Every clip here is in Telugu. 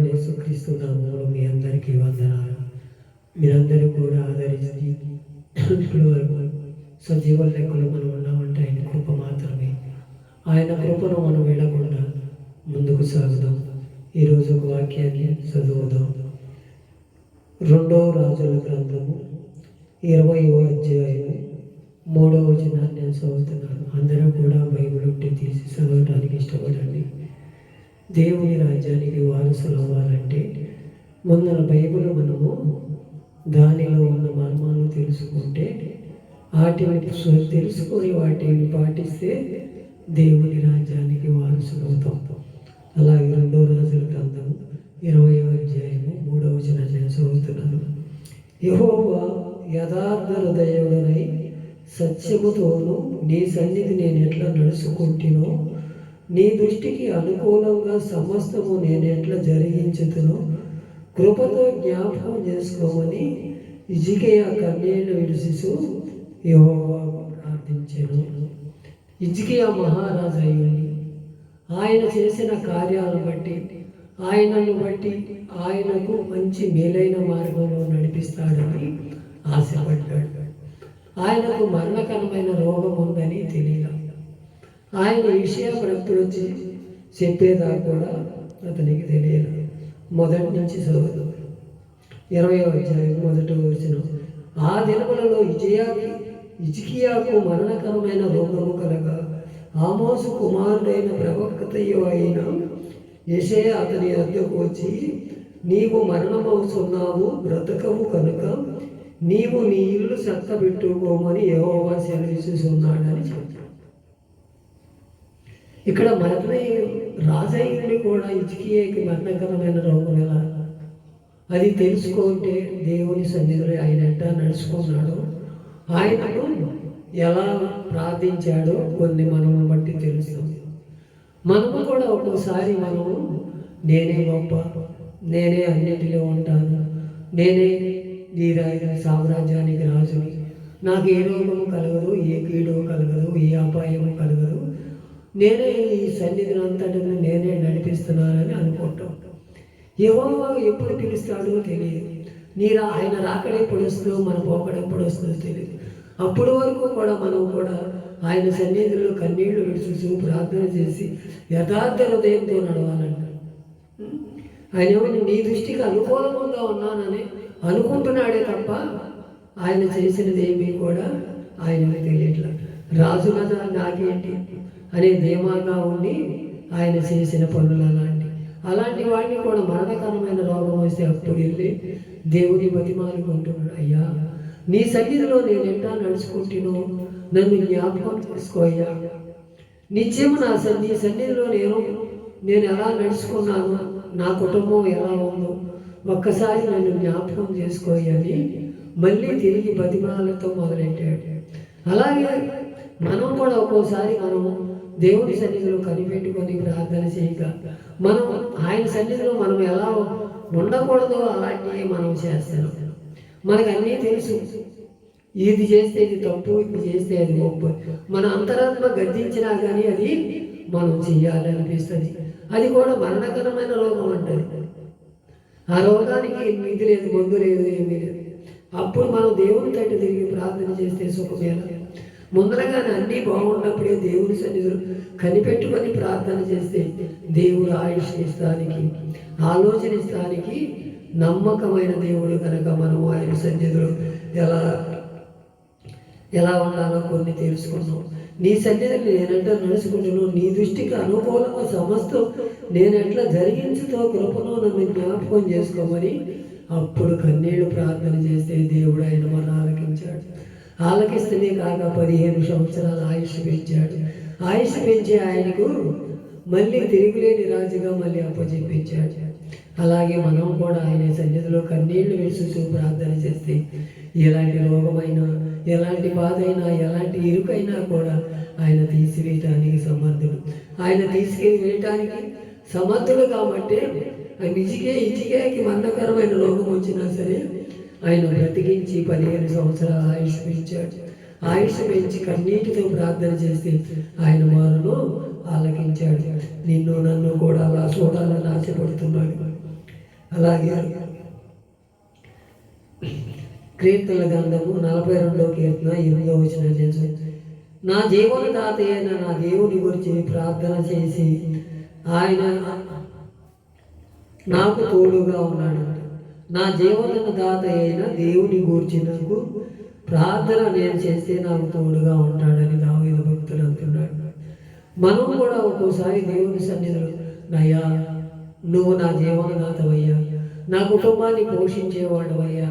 యేసుక్రీస్తు నామములో మీ అందరికీ వందనాలు. మీరందరూ కూడా ఆదరించి ఇప్పుడు సజీవ లెక్కలో మనం ఉన్నామంటే ఆయన కృప మాత్రమే. ఆయన కృపను మనం వెళ్ళకుండా ముందుకు సాగుదాం. ఈరోజు ఒక వాక్యాన్ని చదువుదాం. 2వ రాజుల గ్రంథము 20వ అధ్యాయము 3వ వచనాన్ని నేను చదువుతున్నాను. అందరూ కూడా బైబిల్ ఉంటే తీసి చదవడానికి ఇష్టపడండి. దేవుని రాజ్యానికి వారసులు అవ్వాలంటే ముందర బైబిల్ మనము దానిలో ఉన్న మర్మాలు తెలుసుకుంటే వాటిని తెలుసుకొని వాటిని పాటిస్తే దేవుని రాజ్యానికి వారసులు అవుతాం. అలాగే 2వ రాజుల గ్రంథము 20వ అధ్యాయము 3వ వచనాన్ని నేను చదువుతున్నాను. యెహోవా యథార్థ హృదయుడనై సత్యముతోను నీ సన్నిధి నేను ఎట్లా నడుచుకుంటునో, నీ దృష్టికి అనుకూలంగా సమస్తము నేను ఎట్లా జరిగించుతునో కృపతో జ్ఞాపకం చేసుకోమని హిజ్కియా కన్నీళ్లు విడిచిస్తూ యెహోవాకు ప్రార్థించెను. హిజ్కియా మహారాజు అయ్యుండి ఆయన చేసిన కార్యాలను బట్టి ఆయనను బట్టి ఆయనకు మంచి మేలైన మార్గంలో నడిపిస్తాడని ఆశపడ్డాడు. ఆయనకు మరణకరమైన రోగం ఉందని తెలియదు. ఆయన విషయ భక్తులు వచ్చి చెప్పేదాకా కూడా అతనికి తెలియదు. మొదటి నుంచి చదువు 20వ అధ్యాయం 1వ వచనం. ఆ దినములలో హిజ్కియాకు మరణకరమైన రోగము కలగా ఆమోసు కుమారుడైన ప్రవక్తయు అయిన యెషయా అతని వద్దకు వచ్చి, నీవు మరణమవుతున్నావు, బ్రతకవు కనుక నీవు నీ ఇల్లు చక్కబెట్టుకోమని యెహోవా సెలవిస్తున్నాడని చెప్పాడు. ఇక్కడ రాజయ్యుని కూడా హిజ్కియాకి మరణకరమైన రోగం ఎలా అది తెలుసుకుంటే దేవుని సన్నిధిలో ఆయన ఎట్లా నడుచుకున్నాడో, ఆయనను ఎలా ప్రార్థించాడో కొన్ని మనము బట్టి తెలుస్తుంది. మనము కూడా ఒక్కోసారి మనము నేనే గొప్ప, నేనే అన్నిటిలో ఉంటాను, నేనే ఈ సామ్రాజ్యానికి రాజుని, నాకు ఏ రోగము కలగదు, ఏ కీడు కలగదు, ఏ అపాయము కలగదు, నేనే ఈ సన్నిధిని అంతటిని నేనే నడిపిస్తున్నానని అనుకుంటాం. యెహోవా ఎప్పుడు పిలుస్తాడో తెలియదు. ఆయన రాకడ ఎప్పుడు వస్తుందో, మన పోకడ ఎప్పుడు వస్తుందో తెలియదు. అప్పటి వరకు కూడా మనం కూడా ఆయన సన్నిధిలో కన్నీళ్లు విడుచుతూ ప్రార్థన చేసి యథార్థ హృదయంతో నడవాలంట. ఆయన నీ దృష్టికి అనుకూలంగా ఉన్నానని అనుకుంటున్నాడే తప్ప ఆయన చేసినది ఏమీ కూడా ఆయనకు తెలియట్లేదు. రాజు కదా నాకేంటి అనే ధీమాగా ఉండి ఆయన చేసిన పనులు అలాంటి వాడిని కూడా మరణకరమైన రోగం వస్తే అప్పుడు వెళ్ళి దేవుని బతిమాలుకుంటున్నాడు. అయ్యా, నీ సన్నిధిలో నేను ఎట్లా నడుచుకుంటునో నన్ను జ్ఞాపకం చేసుకోయ్యా. నిత్యము నీ సన్నిధిలో నేను ఎలా నడుచుకున్నాను, నా కుటుంబం ఎలా ఉందో ఒక్కసారి నన్ను జ్ఞాపకం చేసుకోయ్యని మళ్ళీ తిరిగి బతిమాలతో మొదలెట్టాడు. అలాగే మనం కూడా ఒక్కోసారి మనము దేవుని సన్నిధిలో కనిపెట్టుకొని ప్రార్థన చేయక మనం ఆయన సన్నిధిలో మనం ఎలా ఉండకూడదో అలాంటివి మనం చేస్తున్నాం. మనకు అన్నీ తెలుసు, ఇది చేస్తే ఇది తప్పు, ఇది చేస్తే అది గొప్ప. మన అంతరాత్మ గద్దించినా కానీ అది మనం చెయ్యాలనిపిస్తుంది. అది కూడా మరణకరమైన రోగం అంటారు. ఆ రోగానికి ఇది లేదు, మందు లేదు, ఏమీ లేదు. అప్పుడు మనం దేవుని తట్టు తిరిగి ప్రార్థన చేస్తే సుఖమేలా. ముందరగానే అన్నీ బాగున్నప్పుడే దేవుని సన్నిధిలో కనిపెట్టుకొని ప్రార్థన చేస్తే దేవుడు ఆయుష్ ఇస్తానికి, ఆలోచన ఇస్తానికి నమ్మకమైన దేవుడు కనుక మనం ఆయన సన్నిధిలో ఎలా ఉండాలో కొన్ని తెలుసుకున్నాం. నీ సన్నిధిని నేనెట్లా నడుచుకుంటున్నాను, నీ దృష్టికి అనుకూలంగా సమస్తం నేను ఎట్లా జరిగించుతో కృపను నన్ను జ్ఞాపకం చేసుకోమని అప్పుడు కన్నీళ్లు ప్రార్థన చేస్తే దేవుడు ఆయన మన ఆలకించాడు. ఆలకిస్తేనే కాక 15 సంవత్సరాల ఆయుష్ పెంచాడు. ఆయుష్ పెంచి ఆయనకు మళ్ళీ తిరుగులేని రాజుగా మళ్ళీ అప్పచెప్పించాడు. అలాగే మనం కూడా ఆయన సన్నిధిలో కన్నీళ్లు విడుచుతూ ప్రార్థన చేస్తే ఎలాంటి రోగమైనా, ఎలాంటి బాధ అయినా, ఎలాంటి ఇరుకైనా కూడా ఆయన తీసివేయటానికి సమర్థుడు. ఆయన తీసుకెళ్ళి వేయటానికి సమర్థుడు కాబట్టి హిజ్కియాకి మరణకరమైన రోగం వచ్చినా సరే ఆయన బ్రతికించి 15 సంవత్సరాల ఆయుష్ పెంచాడు. ఆయుష్ పెంచి కన్నీటితో ప్రార్థన చేస్తే ఆయన మారును ఆలకించాడు. నిన్ను నన్ను కూడా అలా చూడాలని ఆశపడుతున్నాడు. అలాగే కీర్తనల గ్రంథము 42వ కీర్తన 8వ వచనం, నా జీవనదాత అయిన నా దేవుని గురించి ప్రార్థన చేసి ఆయన నాకు తోడుగా ఉన్నాడు. నా జీవనదాత అయిన దేవుని గురించి నాకు ప్రార్థన నేను చేస్తే నాకు తోడుగా ఉంటాడని దావీదు భక్తుడు అంటున్నాడు. మనం కూడా ఒక్కోసారి దేవుని సన్నిధిలో, నయ్యా నువ్వు నా జీవనదాతవయ్యా, నా కుటుంబాన్ని పోషించేవాడవయ్యా,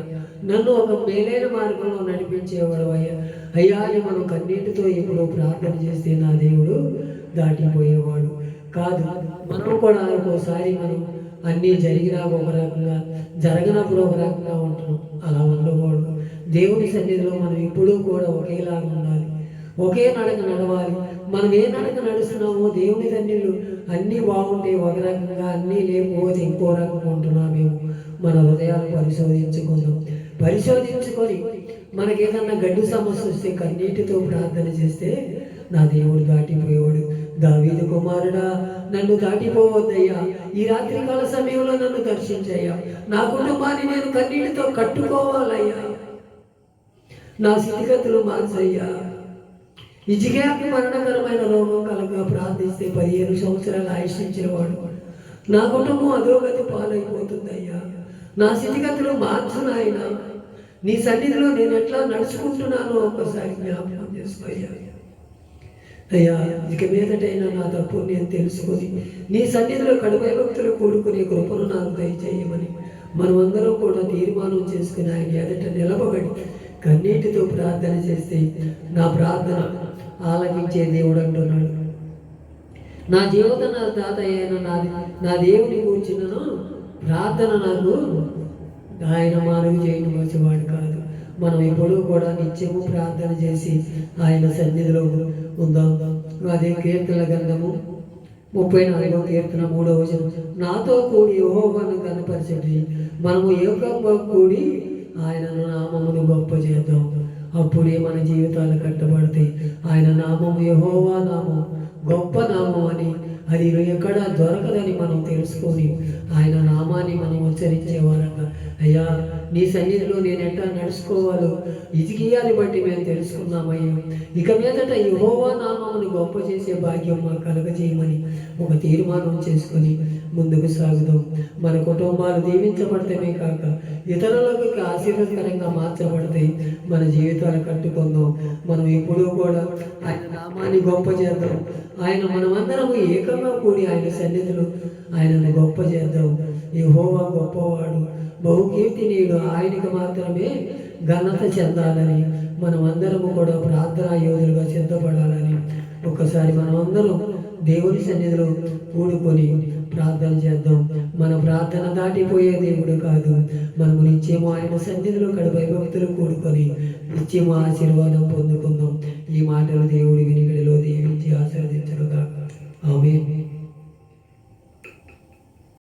నన్ను ఒక మేలైన మార్గంలో నడిపించేవాడవయ్యా అయ్యా అని మనం కన్నీటితో ఎప్పుడు ప్రార్థన చేస్తే నా దేవుడు దాటిపోయేవాడు కాదు. మనం కూడా ఒక్కోసారి మనం అన్నీ జరిగినా ఒక రకంగా, జరగనప్పుడు ఒక రకంగా ఉంటున్నాం. అలా ఉండకూడదు. దేవుని సన్నిధిలో మనం ఎప్పుడూ కూడా ఒకేలాగా ఉండాలి, ఒకే నడక నడవాలి. మనం ఏ నడక నడుస్తున్నామో దేవుని సన్నిధిలో అన్నీ బాగుంటే ఒక రకంగా, అన్నీ లేకపోతే ఇంకో రకంగా ఉంటున్నామేమో మన హృదయాలు పరిశోధించుకొని మనకి ఏదన్నా గడ్డు సమస్య వస్తే కన్నీటితో ప్రార్థన చేస్తే నా దేవుడు దాటిపోయేవాడు. దావీదు కుమారుడా, నన్ను దాటిపోవద్దయ్యా, ఈ రాత్రికాల సమయంలో నన్ను దర్శించయ్యా, నా కుటుంబాన్ని నేను కన్నీటితో కట్టుకోవాలయ్యా, నా స్థితిగతులు మార్చయ్యా. హిజ్కియాకి మరణకరమైన రోగం కలగా ప్రార్థిస్తే 15 సంవత్సరాలు ఆయుష్యించిన వాడు, నా కుటుంబం అధోగతి పాలైపోతుందయ్యా, నా స్థితిగతులు మార్చు నాయనా, నీ సన్నిధిలో నేను ఎట్లా నడుచుకుంటున్నానో ఒక్కసారి జ్ఞాపకం చేసుకోయ్యా. అయ్యా ఇక మీదటైనా నా తప్పు నేను తెలుసుకొని నీ సన్నిధిలో కడుపై భక్తులు కూడుకునే కృపను నాకు దయచేయమని మనమందరం కూడా తీర్మానం చేసుకుని ఆయన ఎదుట నిలబడి కన్నీటితో ప్రార్థన చేస్తే నా ప్రార్థన ఆలకించే దేవుడు అంటున్నాడు. నా జీవిత దాత అయిన నా దేవుని కూర్చున్నను ప్రార్థన నాకు ఆయన మానవి చేయడం వచ్చేవాడు కాదు. మనం ఎప్పుడూ కూడా నిత్యము ప్రార్థన చేసి ఆయన సన్నిధిలో ఉందాం. అదే కీర్తనల గ్రంథము 34వ కీర్తన 3వ వచనం, నాతో కూడి యెహోవాను కనపరచండి, మనము ఏకంగా కూడి ఆయనను నామమును గొప్ప చేద్దాం. అప్పుడే మన జీవితాలు కట్టబడతాయి. ఆయన నామము యెహోవా నామం గొప్ప నామం అని, అది ఎక్కడ దొరకదని మనం తెలుసుకొని ఆయన నామాన్ని మనం ఉచ్చరించేవారంగా, అయ్యా నీ సన్నిధిలో నేను ఎట్లా నడుచుకోవాలో హిజ్కియాని బట్టి మేము తెలుసుకున్నామయ్యా. ఇక మీదట యెహోవా నామమును గొప్ప చేసే భాగ్యం మాకు కలగజేయమని ఒక తీర్మానం చేసుకొని ముందుకు సాగుదాం. మన కుటుంబాలు దీవించబడతామే కాక ఇతరులకు ఆశీర్వాదకరంగా మార్చబడతాయి. మన జీవితాలు కట్టుకుందాం. మనం ఎప్పుడూ కూడా ఆయన నామాన్ని గొప్ప చేద్దాం. ఆయన మనమందరము ఏకంగా కూడి ఆయన సన్నిధిలో ఆయనను గొప్ప చేద్దాం. యెహోవా గొప్పవాడు, బహుకీర్తినీయుడు, ఆయనకు మాత్రమే ఘనత చెందాలని మనమందరము కూడా ప్రార్థనా యోధులుగా సిద్ధపడాలని ఒక్కసారి మనమందరం దేవుని సన్నిధిలో కూడుకొని ప్రార్థన చేద్దాం. మన ప్రార్థన దాటిపోయే దేవుడు కాదు. మనము నిత్యము ఆయన సన్నిధిలో కడపై భక్తులు కూడుకొని నిత్యము ఆశీర్వాదం పొందుకుందాం. ఈ మాటలు దేవుడి వినికిడిలో దీవించి ఆశీర్వదించుగాక. ఆమేన్.